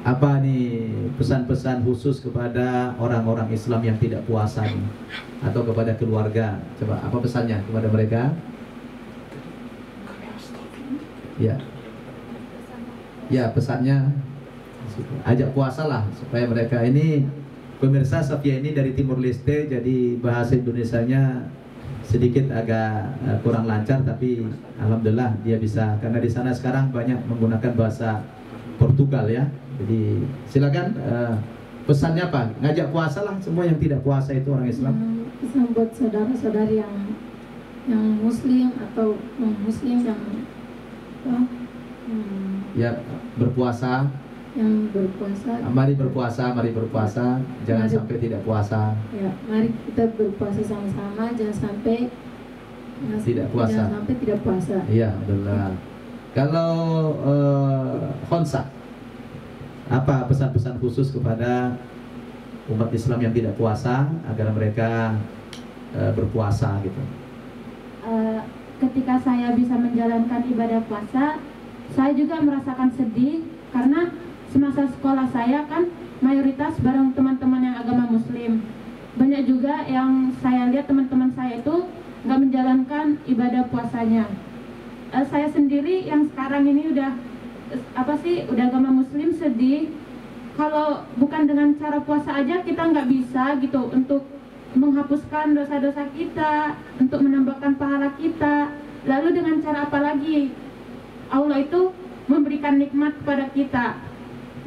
Apa nih pesan-pesan khusus kepada orang-orang Islam yang tidak puasa nih, atau kepada keluarga? Coba apa pesannya kepada mereka? Ya, ya pesannya ajak puasa lah supaya mereka ini, pemirsa Sofia ini dari Timur Leste, jadi bahasa Indonesianya sedikit agak kurang lancar, tapi alhamdulillah dia bisa, karena di sana sekarang banyak menggunakan bahasa Portugal ya. Jadi silakan, pesannya apa? Ngajak puasa lah semua yang tidak puasa itu orang Islam. Pesan buat saudara-saudari yang muslim atau non muslim yang ya berpuasa, yang berpuasa. mari berpuasa, jangan sampai tidak puasa. Ya, mari kita berpuasa sama-sama, jangan sampai Tidak puasa. Jangan sampai tidak puasa. Iya, benar. Kalau Khonsa, apa pesan-pesan khusus kepada umat Islam yang tidak puasa agar mereka berpuasa gitu? Ketika saya bisa menjalankan ibadah puasa, saya juga merasakan sedih karena semasa sekolah saya kan mayoritas bareng teman-teman yang agama muslim. Banyak juga yang saya lihat teman-teman saya itu nggak menjalankan ibadah puasanya. Saya sendiri yang sekarang ini udah agama muslim, sedih kalau bukan dengan cara puasa aja kita nggak bisa gitu untuk menghapuskan dosa-dosa kita, untuk menambahkan pahala kita. Lalu dengan cara apa lagi? Allah itu memberikan nikmat kepada kita.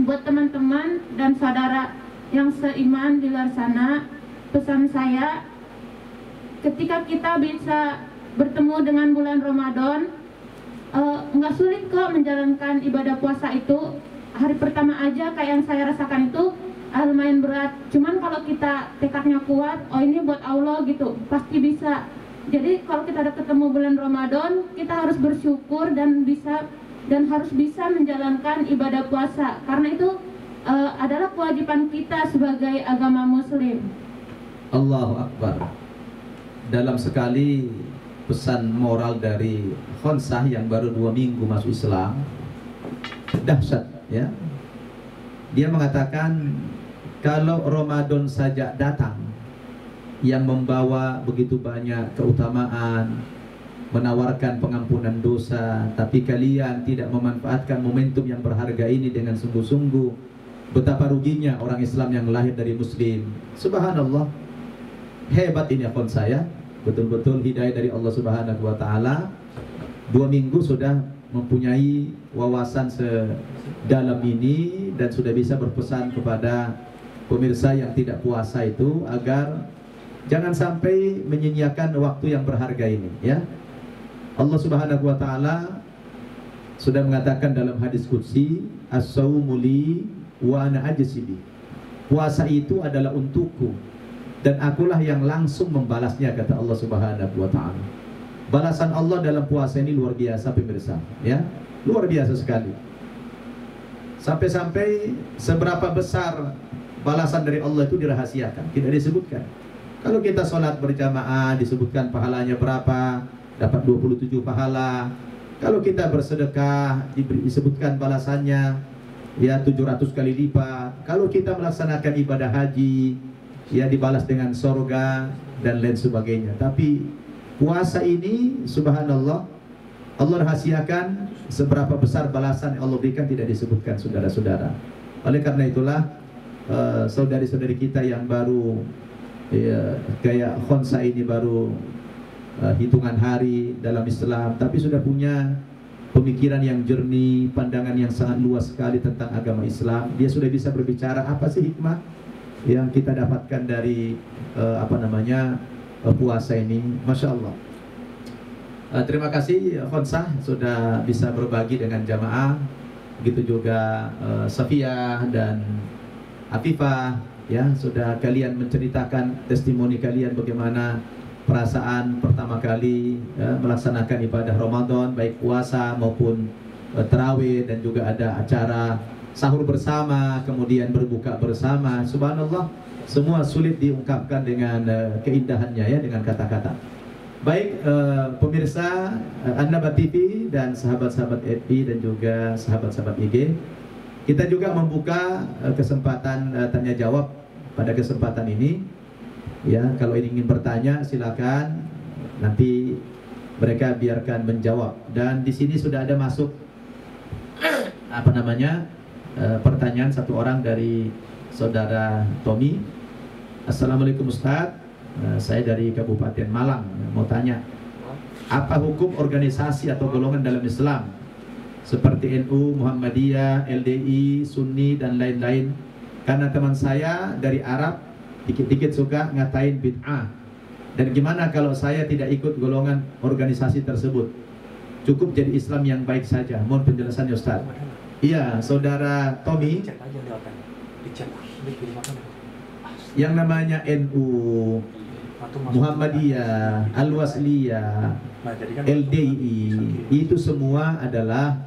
Buat teman-teman dan saudara yang seiman di luar sana, pesan saya, ketika kita bisa bertemu dengan bulan Ramadan, nggak sulit kok menjalankan ibadah puasa itu. Hari pertama aja kayak yang saya rasakan itu lumayan berat. Cuman kalau kita tekadnya kuat, oh ini buat Allah gitu, pasti bisa. Jadi kalau kita ada ketemu bulan Ramadan, kita harus bersyukur dan harus bisa menjalankan ibadah puasa, karena itu adalah kewajiban kita sebagai agama muslim. Allahu Akbar. Dalam sekali pesan moral dari Khonsah yang baru 2 minggu masuk Islam, dahsyat ya. Dia mengatakan kalau Ramadan saja datang yang membawa begitu banyak keutamaan, menawarkan pengampunan dosa, tapi kalian tidak memanfaatkan momentum yang berharga ini dengan sungguh-sungguh, betapa ruginya orang Islam yang lahir dari muslim. Subhanallah, hebat ini akun saya, betul-betul hidayah dari Allah Subhanahu wa taala. 2 minggu sudah mempunyai wawasan sedalam ini dan sudah bisa berpesan kepada pemirsa yang tidak puasa itu agar jangan sampai menyia-nyiakan waktu yang berharga ini ya. Allah Subhanahu wa taala sudah mengatakan dalam hadis qudsi, as-saumu li wa ana ajzibi. Puasa itu adalah untukku dan akulah yang langsung membalasnya, kata Allah Subhanahu wa taala. Balasan Allah dalam puasa ini luar biasa pemirsa ya. Luar biasa sekali. Sampai-sampai seberapa besar balasan dari Allah itu dirahasiakan, tidak disebutkan. Kalau kita sholat berjamaah disebutkan pahalanya berapa, dapat 27 pahala. Kalau kita bersedekah disebutkan balasannya ya 700 kali lipat. Kalau kita melaksanakan ibadah haji ya dibalas dengan surga dan lain sebagainya. Tapi puasa ini subhanallah, Allah rahasiakan seberapa besar balasan yang Allah berikan tidak disebutkan saudara-saudara. Oleh karena itulah saudari-saudari kita yang baru ya, kayak Khonsa ini baru hitungan hari dalam Islam, tapi sudah punya pemikiran yang jernih, pandangan yang sangat luas sekali tentang agama Islam. Dia sudah bisa berbicara apa sih hikmah yang kita dapatkan dari puasa ini. Masya Allah. Terima kasih Khonsah sudah bisa berbagi dengan jamaah. Begitu juga Safia dan Afifah ya, sudah kalian menceritakan testimoni kalian bagaimana perasaan pertama kali ya, melaksanakan ibadah Ramadan, baik puasa maupun tarawih, dan juga ada acara sahur bersama, kemudian berbuka bersama. Subhanallah, semua sulit diungkapkan dengan keindahannya ya, dengan kata-kata. Baik pemirsa An-Naba TV dan sahabat-sahabat FB dan juga sahabat-sahabat IG, Kita juga membuka kesempatan tanya jawab pada kesempatan ini. Ya, kalau ingin bertanya silakan, nanti mereka biarkan menjawab. Dan di sini sudah ada masuk pertanyaan satu orang dari saudara Tommy. Assalamualaikum Ustaz, saya dari Kabupaten Malang, mau tanya, apa hukum organisasi atau golongan dalam Islam seperti NU, Muhammadiyah, LDI, Sunni dan lain-lain? Karena teman saya dari Arab dikit-dikit suka ngatain bid'ah. Dan gimana kalau saya tidak ikut golongan organisasi tersebut? Cukup jadi Islam yang baik saja. Mohon penjelasannya Ustaz. Iya, saudara Tommy, yang namanya NU, Muhammadiyah, Al-Wasliyah, LDI, itu semua adalah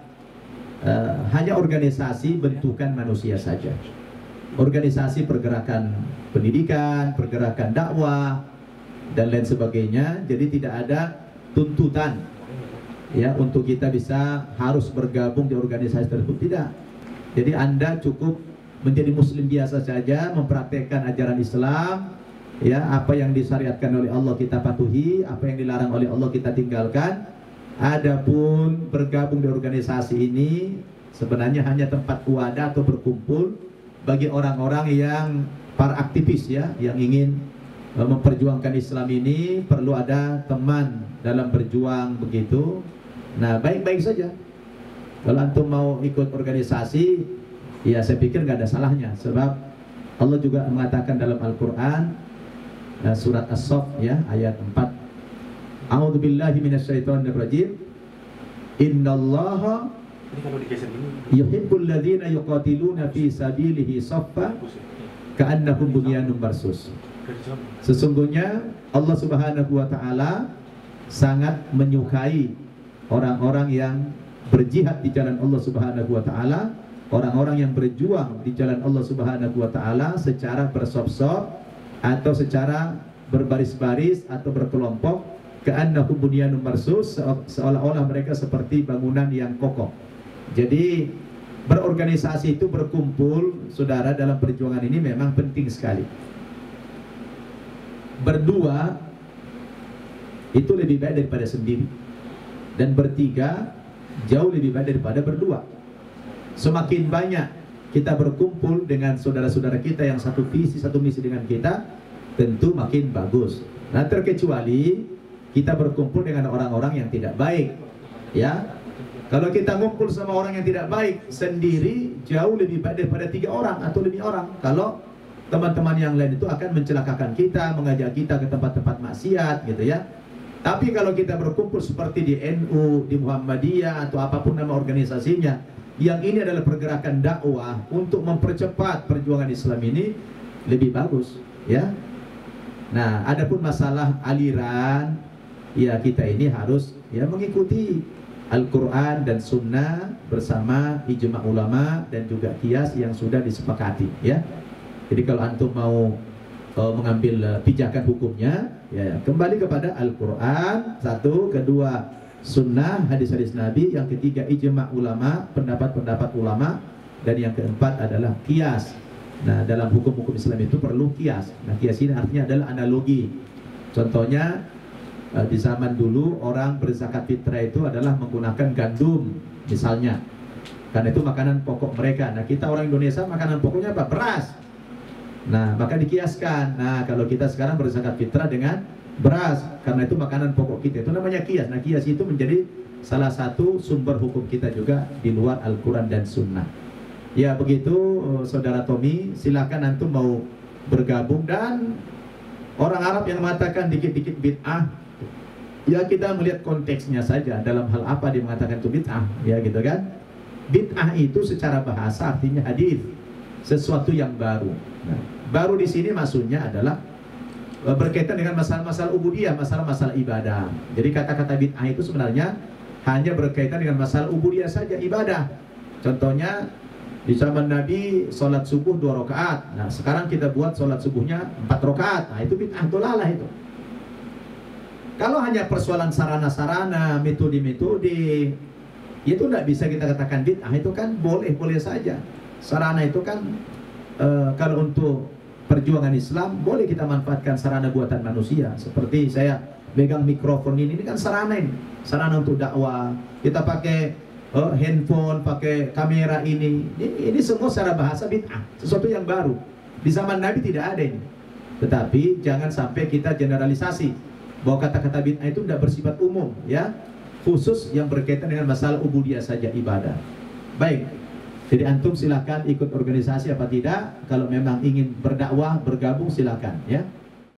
hanya organisasi bentukan manusia saja. Organisasi pergerakan pendidikan, pergerakan dakwah, dan lain sebagainya. Jadi tidak ada tuntutan ya untuk kita bisa harus bergabung di organisasi tersebut, tidak. Jadi Anda cukup menjadi muslim biasa saja, mempraktekkan ajaran Islam, ya, apa yang disyariatkan oleh Allah kita patuhi, apa yang dilarang oleh Allah kita tinggalkan. Adapun bergabung di organisasi ini sebenarnya hanya tempat wadah atau berkumpul bagi orang-orang yang para aktivis ya, yang ingin memperjuangkan Islam ini. Perlu ada teman dalam berjuang begitu. Nah, baik-baik saja. Kalau antum mau ikut organisasi, ya saya pikir nggak ada salahnya. Sebab Allah juga mengatakan dalam Al-Quran, surat As-Saff ya, ayat 4, A'udzubillahi minasyaitonirrajim. Innallaha yuhibbul ladzina yuqatiluna fi sabilihi shaffa ka'annahum bunyanun marsus. Sesungguhnya Allah Subhanahu wa taala sangat menyukai orang-orang yang berjihad di jalan Allah Subhanahu wa taala, orang-orang yang berjuang di jalan Allah Subhanahu wa taala secara bersop-sop atau secara berbaris-baris atau berkelompok, ka'annahum bunyanun marsus, seolah-olah mereka seperti bangunan yang kokoh. Jadi berorganisasi itu, berkumpul saudara dalam perjuangan ini memang penting sekali. Berdua itu lebih baik daripada sendiri, dan bertiga jauh lebih baik daripada berdua. Semakin banyak kita berkumpul dengan saudara-saudara kita yang satu visi, satu misi dengan kita, tentu makin bagus. Nah, terkecuali kita berkumpul dengan orang-orang yang tidak baik, ya. Kalau kita ngumpul sama orang yang tidak baik sendiri, jauh lebih baik daripada 3 orang atau lebih orang. Kalau teman-teman yang lain itu akan mencelakakan kita, mengajak kita ke tempat-tempat maksiat, gitu ya. Tapi kalau kita berkumpul seperti di NU, di Muhammadiyah atau apapun nama organisasinya, yang ini adalah pergerakan dakwah untuk mempercepat perjuangan Islam ini, lebih bagus, ya. Nah, adapun masalah aliran, ya kita ini harus ya mengikuti Al-Quran dan Sunnah bersama ijma ulama dan juga qiyas yang sudah disepakati, ya. Jadi kalau antum mau mengambil pijakan hukumnya, ya kembali kepada Al-Quran, satu, kedua Sunnah, hadis-hadis Nabi, yang ketiga ijma ulama, pendapat-pendapat ulama, dan yang keempat adalah qiyas. Nah, dalam hukum-hukum Islam itu perlu qiyas. Nah, qiyas ini artinya adalah analogi. Contohnya di zaman dulu orang berzakat fitrah itu adalah menggunakan gandum misalnya, karena itu makanan pokok mereka. Nah, kita orang Indonesia makanan pokoknya apa? Beras. Nah, maka dikiaskan. Nah, kalau kita sekarang berzakat fitrah dengan beras, karena itu makanan pokok kita, itu namanya qiyas. Nah, qiyas itu menjadi salah satu sumber hukum kita juga di luar Al-Quran dan Sunnah. Ya begitu saudara Tommy, silakan antum mau bergabung. Dan orang Arab yang mengatakan dikit-dikit bid'ah, ya kita melihat konteksnya saja, dalam hal apa dia mengatakan itu bid'ah, ya gitu kan. Bid'ah itu secara bahasa artinya hadis, sesuatu yang baru. Nah, baru di sini maksudnya adalah berkaitan dengan masalah-masalah ubudiyah, masalah-masalah ibadah. Jadi kata-kata bid'ah itu sebenarnya hanya berkaitan dengan masalah ubudiyah saja, ibadah. Contohnya di zaman Nabi sholat subuh 2 rakaat. Nah, sekarang kita buat sholat subuhnya 4 rakaat. Nah, itu bid'ah, dolalah itu. Kalau hanya persoalan sarana-sarana, metode-metode, itu tidak bisa kita katakan bid'ah. Itu kan boleh-boleh saja. Sarana itu kan kalau untuk perjuangan Islam boleh kita manfaatkan sarana buatan manusia. Seperti saya pegang mikrofon ini kan sarana ini, sarana untuk dakwah. Kita pakai handphone, pakai kamera ini semua secara bahasa bid'ah, sesuatu yang baru. Di zaman Nabi tidak ada ini. Tetapi jangan sampai kita generalisasi bahwa kata-kata bid'ah itu tidak bersifat umum, ya, khusus yang berkaitan dengan masalah ubudiyah saja, ibadah. Baik, jadi antum silahkan ikut organisasi apa tidak. Kalau memang ingin berdakwah, bergabung, silahkan, ya.